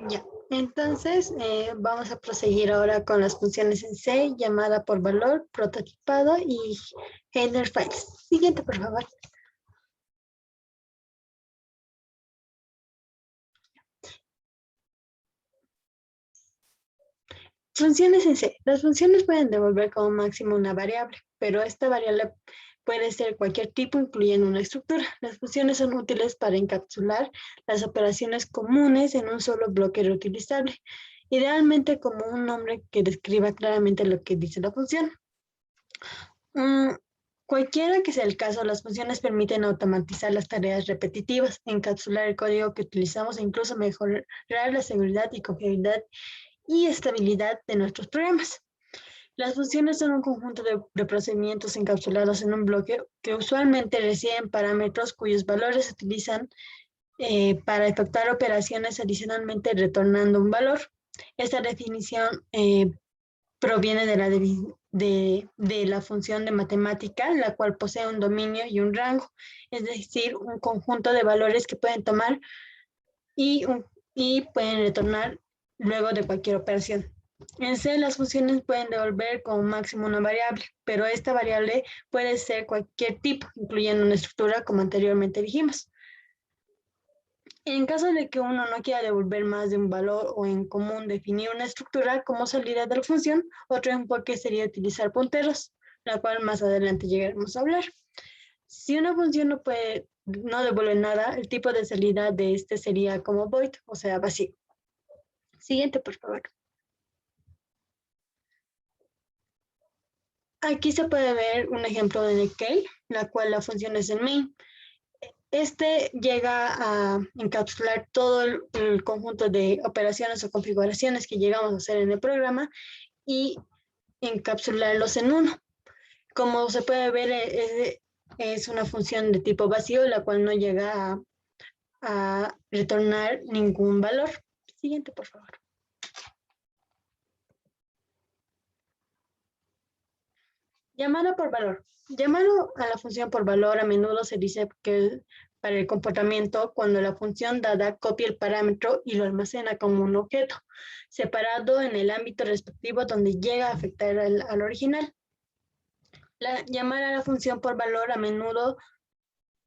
Ya, entonces vamos a proseguir ahora con las funciones en C, llamada por valor, prototipado y header files. Siguiente, por favor. Funciones en C. Las funciones pueden devolver como máximo una variable, pero esta variable puede ser cualquier tipo, incluyendo una estructura. Las funciones son útiles para encapsular las operaciones comunes en un solo bloque reutilizable, idealmente como un nombre que describa claramente lo que dice la función. Cualquiera que sea el caso, las funciones permiten automatizar las tareas repetitivas, encapsular el código que utilizamos e incluso mejorar la seguridad y confiabilidad y estabilidad de nuestros programas. Las funciones son un conjunto de procedimientos encapsulados en un bloque que usualmente reciben parámetros cuyos valores se utilizan para efectuar operaciones adicionalmente retornando un valor. Esta definición proviene de la función de matemática, la cual posee un dominio y un rango, es decir, un conjunto de valores que pueden tomar y pueden retornar luego de cualquier operación. En C, las funciones pueden devolver como máximo una variable, pero esta variable puede ser cualquier tipo, incluyendo una estructura, como anteriormente dijimos. En caso de que uno no quiera devolver más de un valor o en común definir una estructura como salida de la función, otro enfoque sería utilizar punteros, la cual más adelante llegaremos a hablar. Si una función no devuelve nada, el tipo de salida de este sería como void, o sea, vacío. Siguiente, por favor. Aquí se puede ver un ejemplo de decay, la cual la función es el main. Este llega a encapsular todo el conjunto de operaciones o configuraciones que llegamos a hacer en el programa y encapsularlos en uno. Como se puede ver, es una función de tipo vacío, la cual no llega a retornar ningún valor. Siguiente, por favor. Llamada por valor. Llamado a la función por valor a menudo se dice que para el comportamiento cuando la función dada copia el parámetro y lo almacena como un objeto, separado en el ámbito respectivo donde llega a afectar al original. Llamar a la función por valor a menudo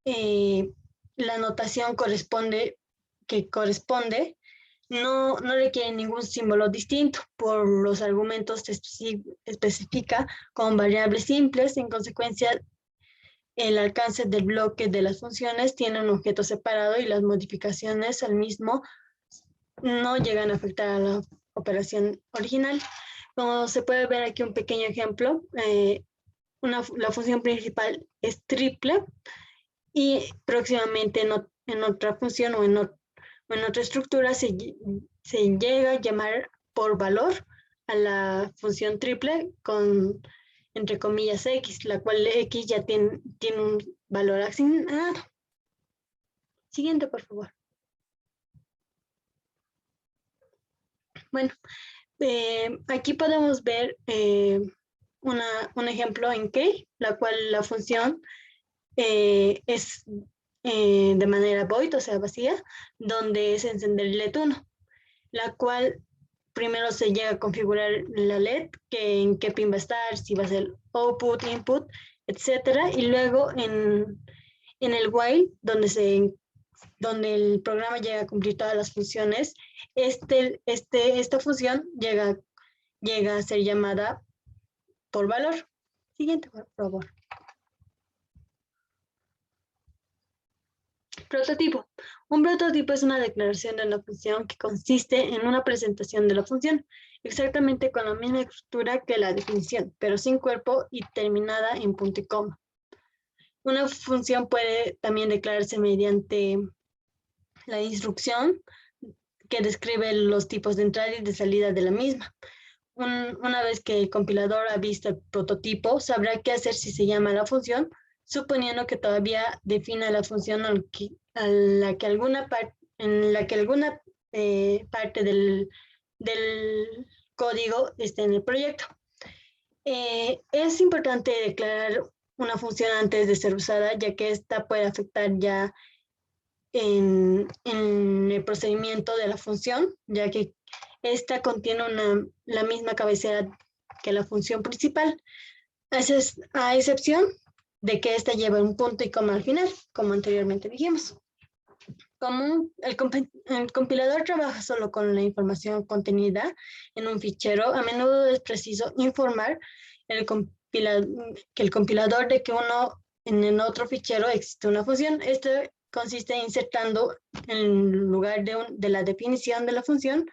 la notación que corresponde no requiere ningún símbolo distinto. Por los argumentos se especifica con variables simples. En consecuencia, el alcance del bloque de las funciones tiene un objeto separado y las modificaciones al mismo no llegan a afectar a la operación original. Como se puede ver aquí un pequeño ejemplo, la función principal es triple y próximamente en otra función o en otra estructura se llega a llamar por valor a la función triple con, entre comillas, x, la cual x ya tiene un valor asignado. Siguiente, por favor. Bueno, aquí podemos ver un ejemplo en K, la cual la función es de manera void, o sea, vacía, donde es encender LED 1, la cual primero se llega a configurar la LED, que en qué pin va a estar, si va a ser output, input, etcétera, y luego en el while, donde el programa llega a cumplir todas las funciones, esta función llega a ser llamada por valor. Siguiente, por favor. Prototipo. Un prototipo es una declaración de una función que consiste en una presentación de la función, exactamente con la misma estructura que la definición, pero sin cuerpo y terminada en punto y coma. Una función puede también declararse mediante la instrucción que describe los tipos de entrada y de salida de la misma. Una vez que el compilador ha visto el prototipo, sabrá qué hacer si se llama la función, suponiendo que todavía defina la función en la que alguna parte del código esté en el proyecto. Es importante declarar una función antes de ser usada, ya que esta puede afectar ya en el procedimiento de la función, ya que esta contiene la misma cabecera que la función principal, a excepción de que esta lleva un punto y coma al final, como anteriormente dijimos. Como el compilador trabaja solo con la información contenida en un fichero, a menudo es preciso informar que el compilador de que en el otro fichero existe una función. Esto consiste en insertando en lugar de la definición de la función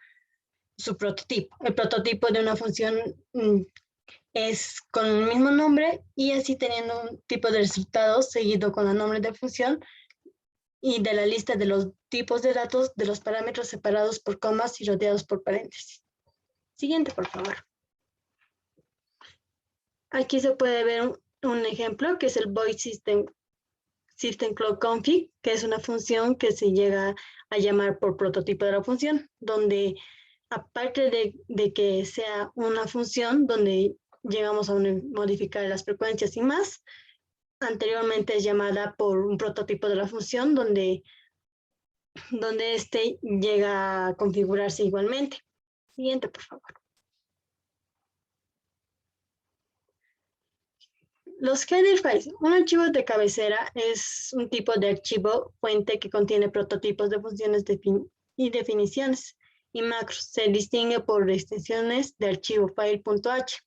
su prototipo. El prototipo de una función es con el mismo nombre y así teniendo un tipo de resultado seguido con el nombre de función y de la lista de los tipos de datos de los parámetros separados por comas y rodeados por paréntesis. Siguiente, por favor. Aquí se puede ver un ejemplo que es el void system clock config, que es una función que se llega a llamar por prototipo de la función, donde aparte de que sea una función donde llegamos a modificar las frecuencias y más, anteriormente es llamada por un prototipo de la función donde este llega a configurarse igualmente. Siguiente, por favor. Los header files. Un archivo de cabecera es un tipo de archivo fuente que contiene prototipos de funciones y definiciones y macros. Se distingue por extensiones de archivo file.h.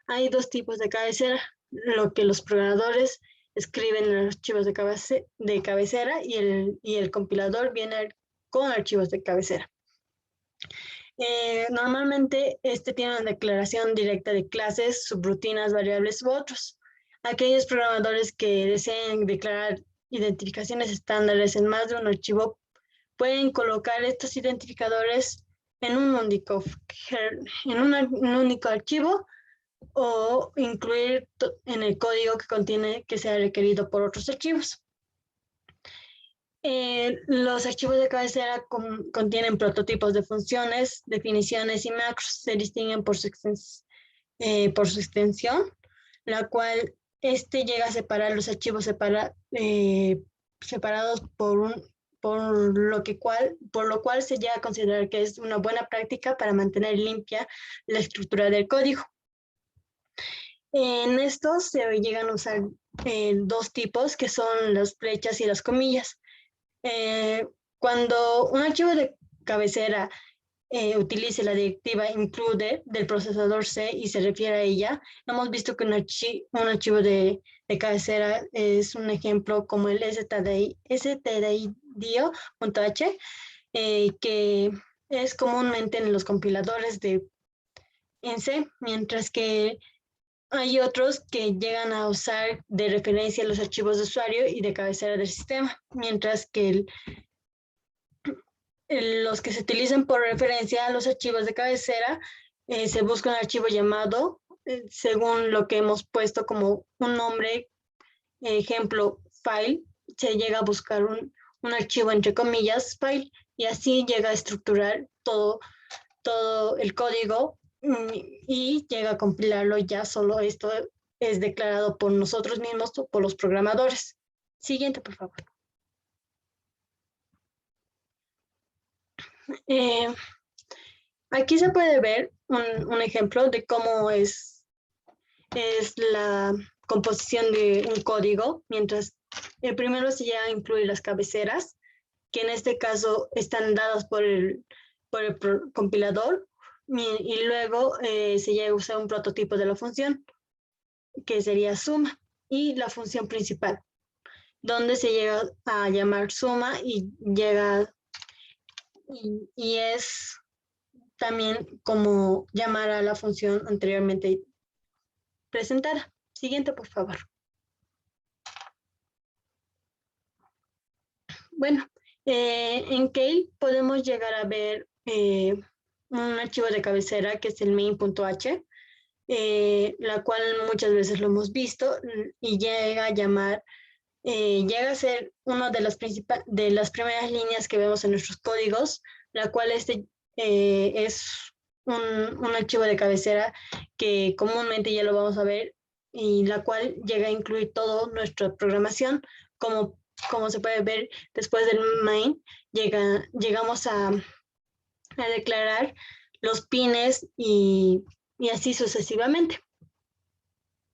Hay dos tipos de cabecera, lo que los programadores escriben en archivos de cabecera y el compilador viene con archivos de cabecera. Normalmente este tiene una declaración directa de clases, subrutinas, variables u otros. Aquellos programadores que deseen declarar identificaciones estándares en más de un archivo pueden colocar estos identificadores en un único archivo o incluir en el código que sea requerido por otros archivos. Los archivos de cabecera contienen prototipos de funciones, definiciones y macros. Se distinguen por su extensión, la cual llega a separar los archivos separados por lo cual se llega a considerar que es una buena práctica para mantener limpia la estructura del código. En estos se llegan a usar dos tipos, que son las flechas y las comillas. Cuando un archivo de cabecera utilice la directiva include del procesador C y se refiere a ella, hemos visto que un archivo de cabecera es un ejemplo como el stdio.h, que es comúnmente en los compiladores en C, mientras que hay otros que llegan a usar de referencia los archivos de usuario y de cabecera del sistema, mientras que los que se utilizan por referencia a los archivos de cabecera, se busca un archivo llamado, según lo que hemos puesto como un nombre, ejemplo, file, se llega a buscar un archivo entre comillas, file, y así llega a estructurar todo el código y llega a compilarlo. Ya solo esto es declarado por nosotros mismos o por los programadores. Siguiente, por favor. Aquí se puede ver un ejemplo de cómo es la composición de un código, mientras primero se llega a incluir las cabeceras, que en este caso están dadas por el compilador, y luego se llega a usar un prototipo de la función, que sería suma, y la función principal, donde se llega a llamar suma y es también como llamar a la función anteriormente presentada. Siguiente, por favor. Bueno, en Keil podemos llegar a ver un archivo de cabecera que es el main.h, la cual muchas veces lo hemos visto y llega a ser una de las primeras líneas que vemos en nuestros códigos, la cual es un archivo de cabecera que comúnmente ya lo vamos a ver y la cual llega a incluir toda nuestra programación, como se puede ver después del main, llegamos a declarar los pines y así sucesivamente.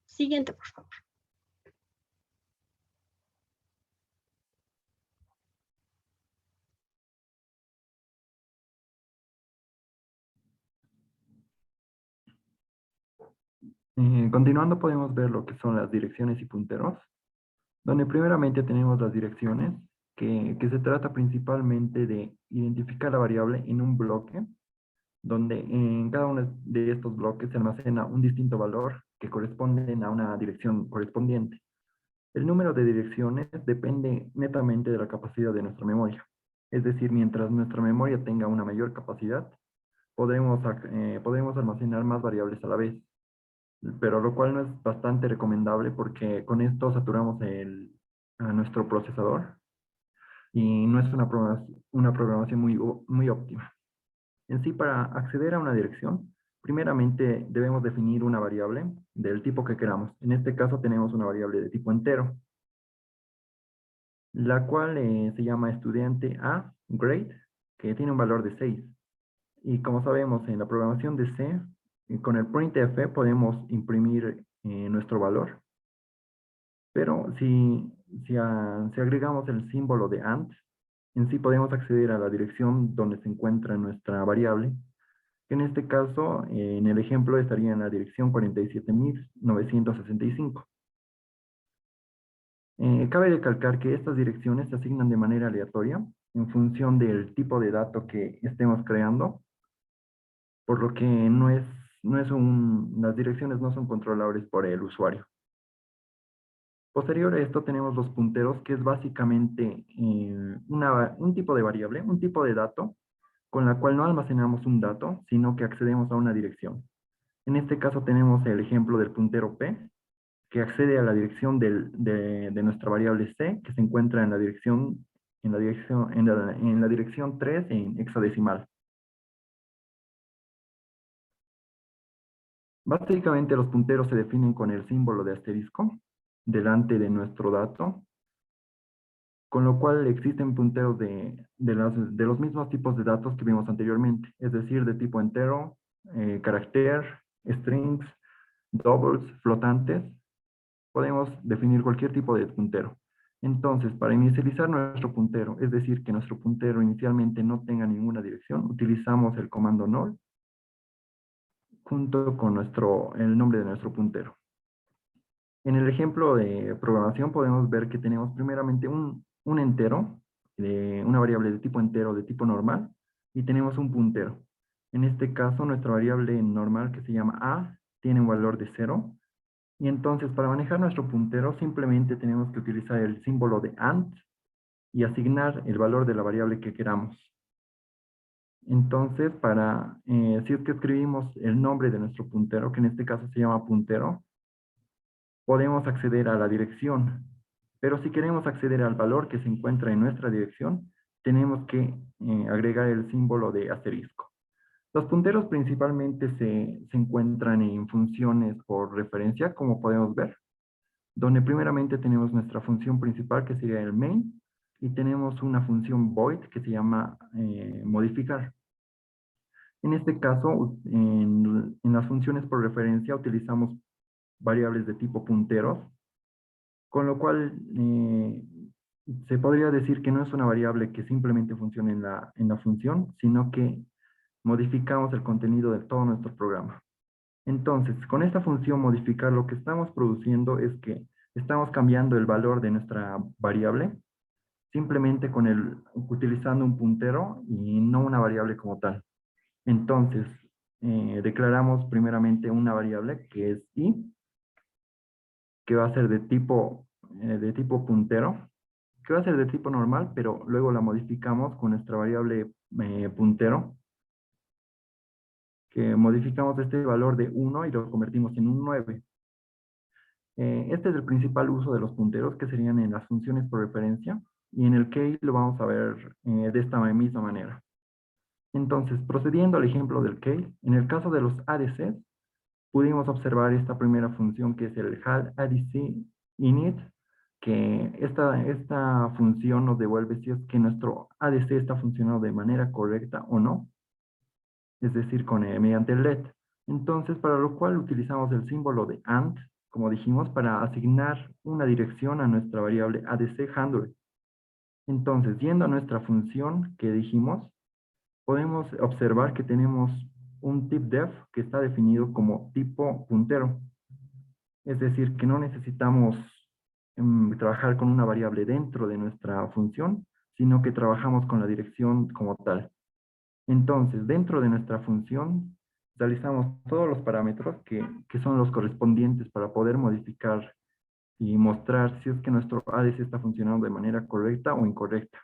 Siguiente, por favor. Continuando podemos ver lo que son las direcciones y punteros, donde primeramente tenemos las direcciones, que se trata principalmente de identificar la variable en un bloque, donde en cada uno de estos bloques se almacena un distinto valor que corresponden a una dirección correspondiente. El número de direcciones depende netamente de la capacidad de nuestra memoria. Es decir, mientras nuestra memoria tenga una mayor capacidad, podemos almacenar más variables a la vez, pero lo cual no es bastante recomendable porque con esto saturamos a nuestro procesador y no es una programación muy óptima. En sí, para acceder a una dirección, primeramente debemos definir una variable del tipo que queramos. En este caso tenemos una variable de tipo entero, la cual se llama estudiante A, grade, que tiene un valor de 6. Y como sabemos, en la programación de C, con el printf podemos imprimir nuestro valor. Pero si agregamos el símbolo de AND, en sí podemos acceder a la dirección donde se encuentra nuestra variable, que en este caso, en el ejemplo, estaría en la dirección 47.965. Cabe recalcar que estas direcciones se asignan de manera aleatoria en función del tipo de dato que estemos creando, por lo que las direcciones no son controlables por el usuario. Posterior a esto tenemos los punteros, que es básicamente un tipo de variable, un tipo de dato, con la cual no almacenamos un dato, sino que accedemos a una dirección. En este caso tenemos el ejemplo del puntero P, que accede a la dirección de nuestra variable C, que se encuentra en la dirección 3 en hexadecimal. Básicamente los punteros se definen con el símbolo de asterisco delante de nuestro dato, con lo cual existen punteros de los mismos tipos de datos que vimos anteriormente, es decir, de tipo entero, carácter, strings, doubles, flotantes. Podemos definir cualquier tipo de puntero. Entonces, para inicializar nuestro puntero, es decir, que nuestro puntero inicialmente no tenga ninguna dirección, utilizamos el comando null junto con el nombre de nuestro puntero. En el ejemplo de programación podemos ver que tenemos primeramente un entero, una variable de tipo entero de tipo normal, y tenemos un puntero. En este caso, nuestra variable normal, que se llama a, tiene un valor de 0. Y entonces, para manejar nuestro puntero, simplemente tenemos que utilizar el símbolo de AND y asignar el valor de la variable que queramos. Entonces, si es que escribimos el nombre de nuestro puntero, que en este caso se llama puntero, podemos acceder a la dirección. Pero si queremos acceder al valor que se encuentra en nuestra dirección, tenemos que agregar el símbolo de asterisco. Los punteros principalmente se encuentran en funciones por referencia, como podemos ver, donde primeramente tenemos nuestra función principal, que sería el main, y tenemos una función void que se llama modificar. En este caso, en las funciones por referencia utilizamos variables de tipo punteros, con lo cual se podría decir que no es una variable que simplemente funcione en la función, sino que modificamos el contenido de todo nuestro programa. Entonces, con esta función modificar, lo que estamos produciendo es que estamos cambiando el valor de nuestra variable simplemente utilizando un puntero y no una variable como tal. Entonces, declaramos primeramente una variable que es i, que va a ser de tipo puntero, que va a ser de tipo normal, pero luego la modificamos con nuestra variable puntero, que modificamos este valor de 1 y lo convertimos en un 9. Este es el principal uso de los punteros, que serían en las funciones por referencia, y en el case lo vamos a ver de esta misma manera. Entonces, procediendo al ejemplo del case, en el caso de los ADCs, pudimos observar esta primera función que es el HAL-ADC init, que esta función nos devuelve si es que nuestro ADC está funcionando de manera correcta o no, es decir, mediante el let. Entonces, para lo cual utilizamos el símbolo de AND, como dijimos, para asignar una dirección a nuestra variable ADC handler. Entonces, yendo a nuestra función que dijimos, podemos observar que tenemos un tip-def que está definido como tipo puntero. Es decir, que no necesitamos trabajar con una variable dentro de nuestra función, sino que trabajamos con la dirección como tal. Entonces, dentro de nuestra función, realizamos todos los parámetros que son los correspondientes para poder modificar y mostrar si es que nuestro ADC está funcionando de manera correcta o incorrecta.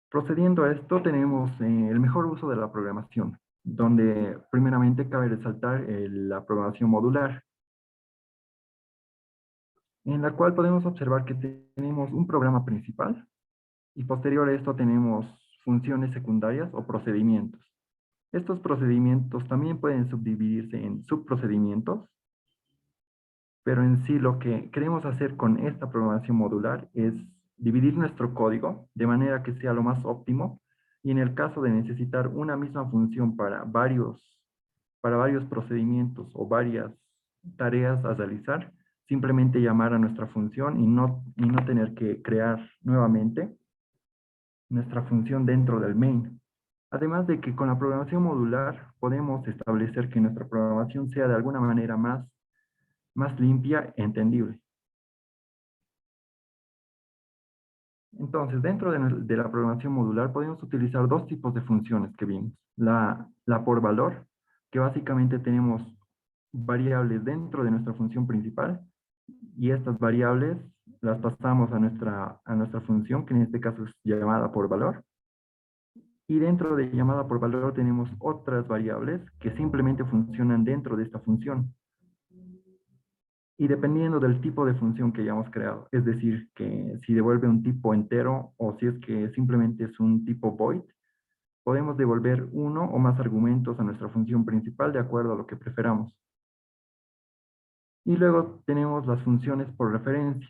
Procediendo a esto, tenemos el mejor uso de la programación, donde primeramente cabe resaltar la programación modular, en la cual podemos observar que tenemos un programa principal y posterior a esto tenemos funciones secundarias o procedimientos. Estos procedimientos también pueden subdividirse en subprocedimientos, pero en sí lo que queremos hacer con esta programación modular es dividir nuestro código de manera que sea lo más óptimo y en el caso de necesitar una misma función para varios procedimientos o varias tareas a realizar, simplemente llamar a nuestra función y no tener que crear nuevamente nuestra función dentro del main. Además de que con la programación modular podemos establecer que nuestra programación sea de alguna manera más limpia e entendible. Entonces, dentro de la programación modular podemos utilizar dos tipos de funciones que vimos. La por valor, que básicamente tenemos variables dentro de nuestra función principal y estas variables las pasamos a nuestra función, que en este caso es llamada por valor. Y dentro de llamada por valor tenemos otras variables que simplemente funcionan dentro de esta función. Y dependiendo del tipo de función que hayamos creado, es decir, que si devuelve un tipo entero o si es que simplemente es un tipo void, podemos devolver uno o más argumentos a nuestra función principal de acuerdo a lo que preferamos. Y luego tenemos las funciones por referencia,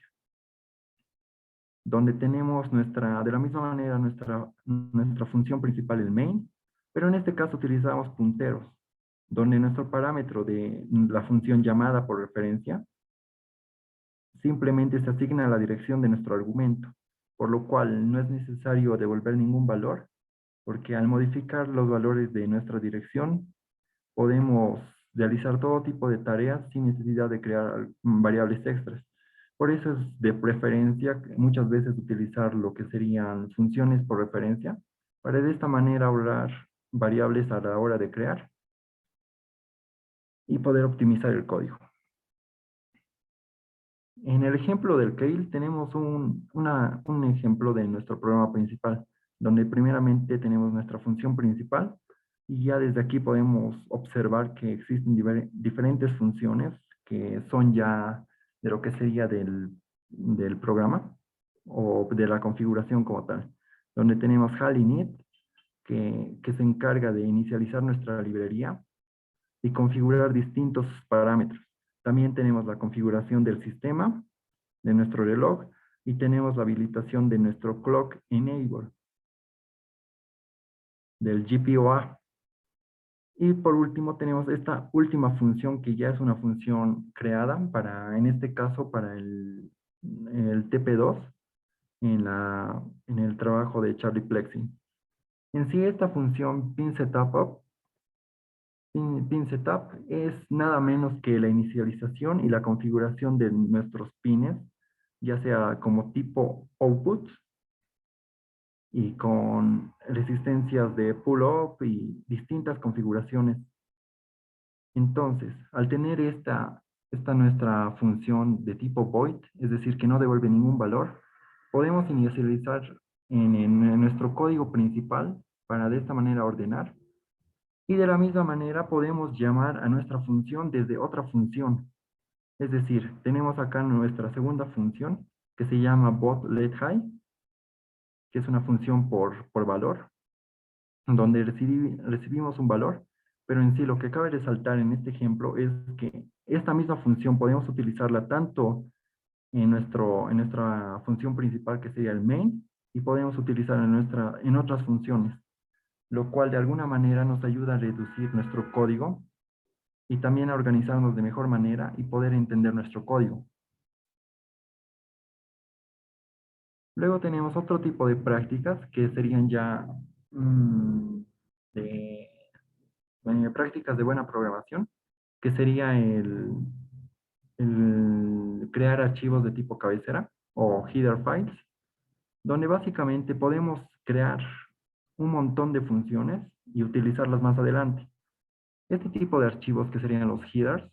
donde tenemos de la misma manera nuestra función principal, el main, pero en este caso utilizamos punteros, donde nuestro parámetro de la función llamada por referencia simplemente se asigna a la dirección de nuestro argumento, por lo cual no es necesario devolver ningún valor, porque al modificar los valores de nuestra dirección, podemos realizar todo tipo de tareas sin necesidad de crear variables extras. Por eso es de preferencia muchas veces utilizar lo que serían funciones por referencia, para de esta manera ahorrar variables a la hora de crear y poder optimizar el código. En el ejemplo del Keil tenemos un ejemplo de nuestro programa principal, donde primeramente tenemos nuestra función principal y ya desde aquí podemos observar que existen diferentes funciones que son ya de lo que sería del programa o de la configuración como tal, donde tenemos HAL-init que se encarga de inicializar nuestra librería y configurar distintos parámetros. También tenemos la configuración del sistema, de nuestro reloj, y tenemos la habilitación de nuestro clock enable, del GPOA. Y por último tenemos esta última función que ya es una función creada en este caso, para el TP2 en el trabajo de Charlie Plexi. En sí esta función pin_setup es nada menos que la inicialización y la configuración de nuestros pines, ya sea como tipo output y con resistencias de pull-up y distintas configuraciones. Entonces, al tener esta nuestra función de tipo void, es decir, que no devuelve ningún valor, podemos inicializar en nuestro código principal para de esta manera ordenar. Y de la misma manera podemos llamar a nuestra función desde otra función. Es decir, tenemos acá nuestra segunda función que se llama bot_let_high, que es una función por valor, donde recibimos un valor Pero en sí lo que cabe resaltar en este ejemplo es que esta misma función podemos utilizarla tanto en nuestra función principal que sería el main y podemos utilizarla en otras funciones, lo cual de alguna manera nos ayuda a reducir nuestro código y también a organizarnos de mejor manera y poder entender nuestro código. Luego tenemos otro tipo de prácticas que serían ya de prácticas de buena programación, que sería el crear archivos de tipo cabecera o header files, donde básicamente podemos crear un montón de funciones y utilizarlas más adelante. Este tipo de archivos, que serían los headers,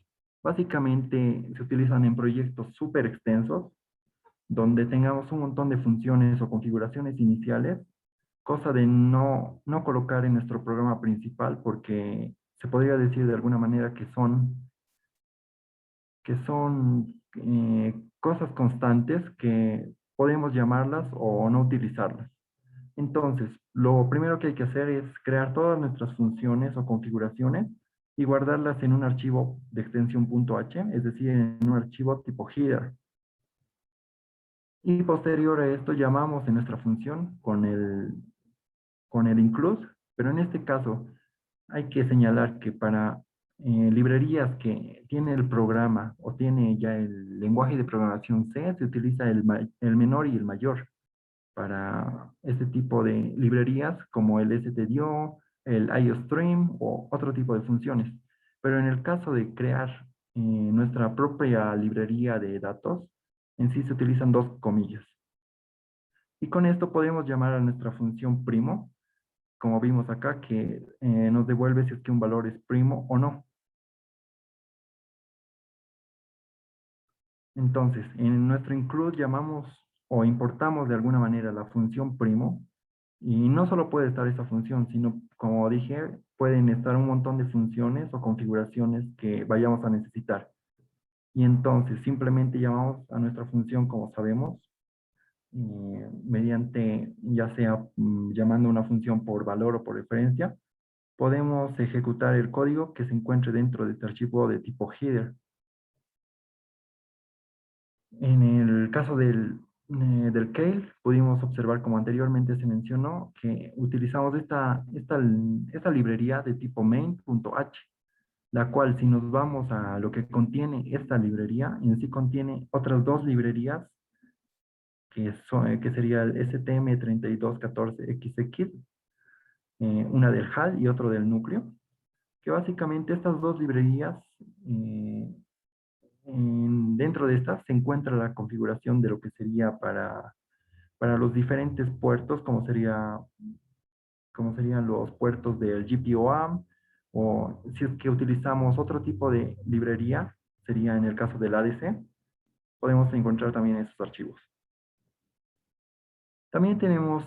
básicamente se utilizan en proyectos súper extensos, donde tengamos un montón de funciones o configuraciones iniciales, cosa de no colocar en nuestro programa principal, porque se podría decir de alguna manera que son cosas constantes que podemos llamarlas o no utilizarlas. Entonces, lo primero que hay que hacer es crear todas nuestras funciones o configuraciones y guardarlas en un archivo de extensión .h, es decir, en un archivo tipo header. Y posterior a esto llamamos en nuestra función con el include, pero en este caso hay que señalar que para librerías que tiene el programa o tiene ya el lenguaje de programación C, se utiliza el menor y el mayor para este tipo de librerías como el stdio, el iostream o otro tipo de funciones. Pero en el caso de crear nuestra propia librería de datos, en sí se utilizan dos comillas. Y con esto podemos llamar a nuestra función primo, como vimos acá, que nos devuelve si es que un valor es primo o no. Entonces, en nuestro include llamamos o importamos de alguna manera la función primo, y no solo puede estar esa función, sino, como dije, pueden estar un montón de funciones o configuraciones que vayamos a necesitar. Y entonces simplemente llamamos a nuestra función como sabemos, mediante ya sea llamando una función por valor o por referencia, podemos ejecutar el código que se encuentre dentro de este archivo de tipo header. En el caso del Kale, pudimos observar, como anteriormente se mencionó, que utilizamos esta librería de tipo main.h, la cual, si nos vamos a lo que contiene esta librería, en sí contiene otras dos librerías, que sería el STM3214XX, una del HAL y otro del núcleo, que básicamente estas dos librerías, eh, dentro de estas se encuentra la configuración de lo que sería para los diferentes puertos, como serían los puertos del GPOAM, o si es que utilizamos otro tipo de librería, sería en el caso del ADC, podemos encontrar también esos archivos. También tenemos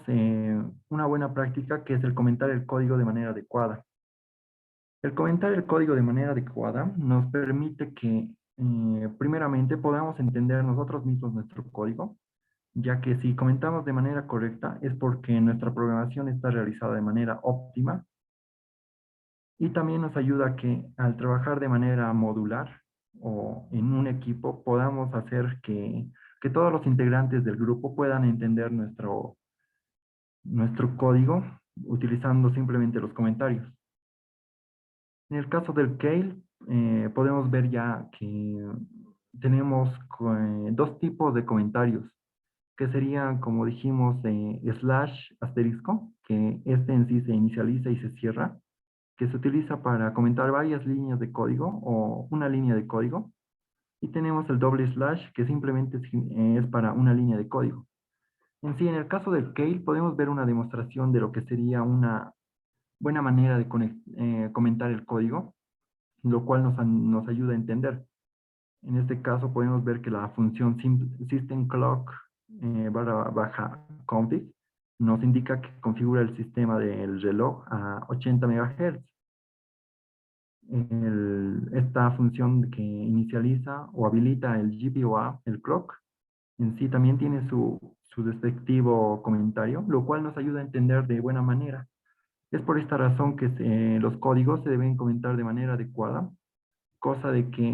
una buena práctica que es el comentar el código de manera adecuada. El comentar el código de manera adecuada nos permite que, primeramente, podamos entender nosotros mismos nuestro código, ya que si comentamos de manera correcta es porque nuestra programación está realizada de manera óptima, y también nos ayuda a que al trabajar de manera modular o en un equipo podamos hacer que todos los integrantes del grupo puedan entender nuestro código utilizando simplemente los comentarios. En el caso del Kale, podemos ver ya que tenemos dos tipos de comentarios, que serían, como dijimos, slash asterisco, que este en sí se inicializa y se cierra, que se utiliza para comentar varias líneas de código o una línea de código. Y tenemos el doble slash, que simplemente es para una línea de código. En sí, en el caso del Kale, podemos ver una demostración de lo que sería una buena manera de comentar el código, lo cual nos ayuda a entender. En este caso podemos ver que la función systemclock barra baja config nos indica que configura el sistema del reloj a 80 MHz. Esta función que inicializa o habilita el GPOA, el clock, en sí también tiene su respectivo comentario, lo cual nos ayuda a entender de buena manera. Es por esta razón que los códigos se deben comentar de manera adecuada, cosa de que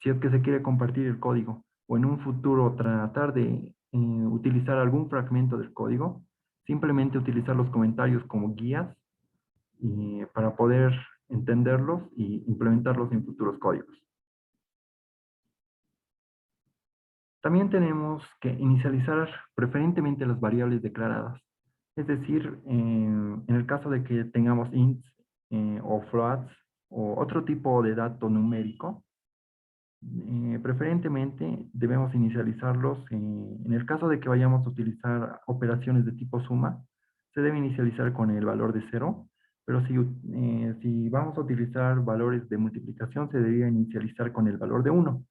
si es que se quiere compartir el código o en un futuro tratar de utilizar algún fragmento del código, simplemente utilizar los comentarios como guías para poder entenderlos y implementarlos en futuros códigos. También tenemos que inicializar preferentemente las variables declaradas. Es decir, en el caso de que tengamos ints o floats o otro tipo de dato numérico, preferentemente debemos inicializarlos. En el caso de que vayamos a utilizar operaciones de tipo suma, se debe inicializar con el valor de 0, pero si vamos a utilizar valores de multiplicación, se debería inicializar con el valor de 1.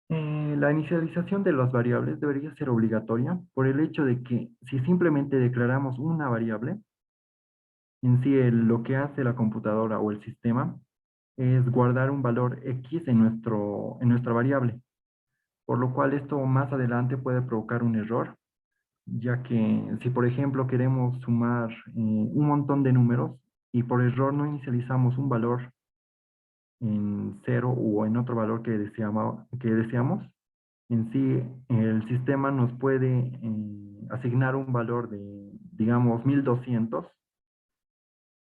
La inicialización de las variables debería ser obligatoria por el hecho de que si simplemente declaramos una variable, en sí lo que hace la computadora o el sistema es guardar un valor X en nuestra variable, por lo cual esto más adelante puede provocar un error, ya que si por ejemplo queremos sumar un montón de números y por error no inicializamos un valor en 0 o en otro valor que deseamos, en sí el sistema nos puede asignar un valor de, digamos, 1200,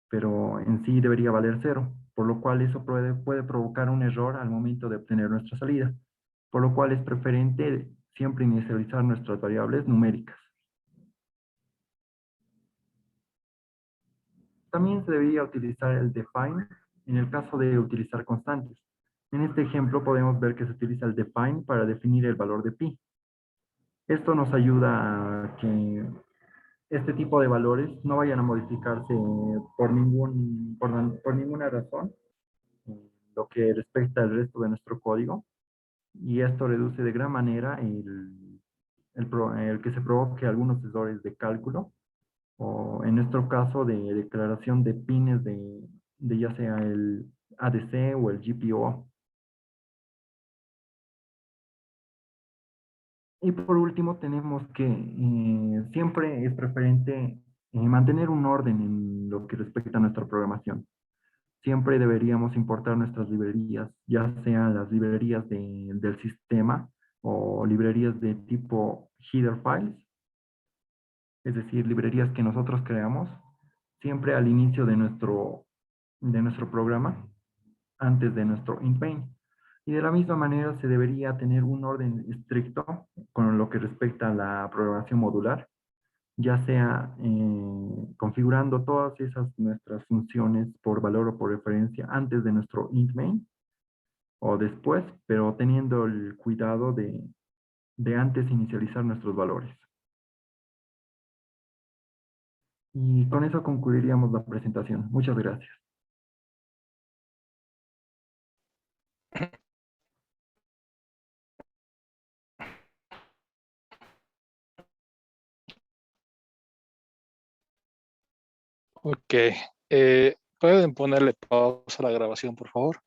pero en sí debería valer 0, por lo cual eso puede provocar un error al momento de obtener nuestra salida, por lo cual es preferente siempre inicializar nuestras variables numéricas. También se debería utilizar el define en el caso de utilizar constantes. En este ejemplo podemos ver que se utiliza el define para definir el valor de pi. Esto nos ayuda a que este tipo de valores no vayan a modificarse por ninguna razón, lo que respecta al resto de nuestro código. Y esto reduce de gran manera el que se provoque algunos errores de cálculo, o en nuestro caso de declaración de pines de ya sea el ADC o el GPO. Y por último tenemos que siempre es preferente mantener un orden en lo que respecta a nuestra programación. Siempre deberíamos importar nuestras librerías, ya sean las librerías del sistema o librerías de tipo header files, es decir, librerías que nosotros creamos, siempre al inicio de nuestro programa, antes de nuestro int main. Y de la misma manera se debería tener un orden estricto con lo que respecta a la programación modular, ya sea configurando todas esas nuestras funciones por valor o por referencia antes de nuestro int main o después, pero teniendo el cuidado de antes inicializar nuestros valores. Y con eso concluiríamos la presentación. Muchas gracias. Ok. ¿Pueden ponerle pausa a la grabación, por favor?